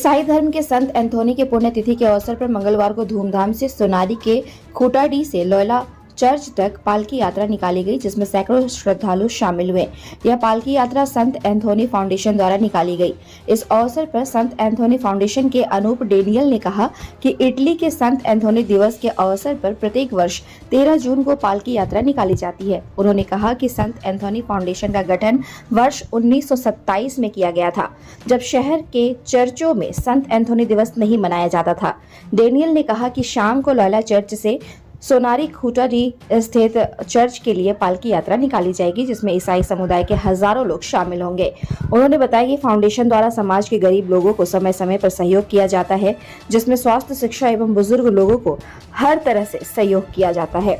ईसाई धर्म के संत एंथोनी के पुण्यतिथि के अवसर पर मंगलवार को धूमधाम से सोनारी के खूटाडीह से लोयला चर्च तक पालकी यात्रा निकाली गई, जिसमें सैकड़ों श्रद्धालु शामिल हुए। यह पालकी यात्रा संत एंथोनी फाउंडेशन द्वारा निकाली गई। इस अवसर पर संत एंथोनी फाउंडेशन के अनूप डेनियल ने कहा कि इटली के संत एंथोनी दिवस के अवसर पर प्रत्येक वर्ष 13 जून को पालकी यात्रा निकाली जाती है। उन्होंने कहा कि संत एंथोनी फाउंडेशन का गठन वर्ष 1927 में किया गया था, जब शहर के चर्चों में संत एंथोनी दिवस नहीं मनाया जाता था। डेनियल ने कहा कि शाम को लोयला चर्च से सोनारी खूटाडीह स्थित चर्च के लिए पालकी यात्रा निकाली जाएगी, जिसमें ईसाई समुदाय के हजारों लोग शामिल होंगे। उन्होंने बताया कि फाउंडेशन द्वारा समाज के गरीब लोगों को समय समय पर सहयोग किया जाता है, जिसमें स्वास्थ्य, शिक्षा एवं बुजुर्ग लोगों को हर तरह से सहयोग किया जाता है।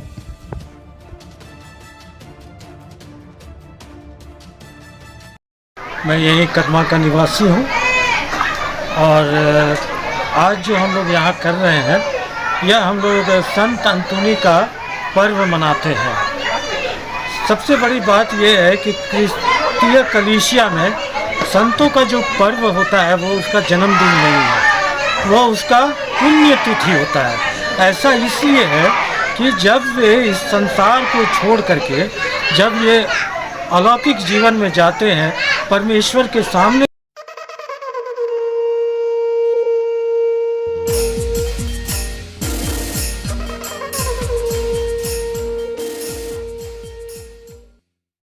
मैं यही कदमा का निवासी हूँ और आज जो हम लोग यहाँ कर रहे हैं, यह हम लोग संत एंथोनी का पर्व मनाते हैं। सबसे बड़ी बात यह है कि क्रिस्तीय कलीसिया में संतों का जो पर्व होता है वो उसका जन्मदिन नहीं है, वो उसका पुण्यतिथि होता है। ऐसा इसलिए है कि जब वे इस संसार को छोड़ करके जब ये अलौकिक जीवन में जाते हैं, परमेश्वर के सामने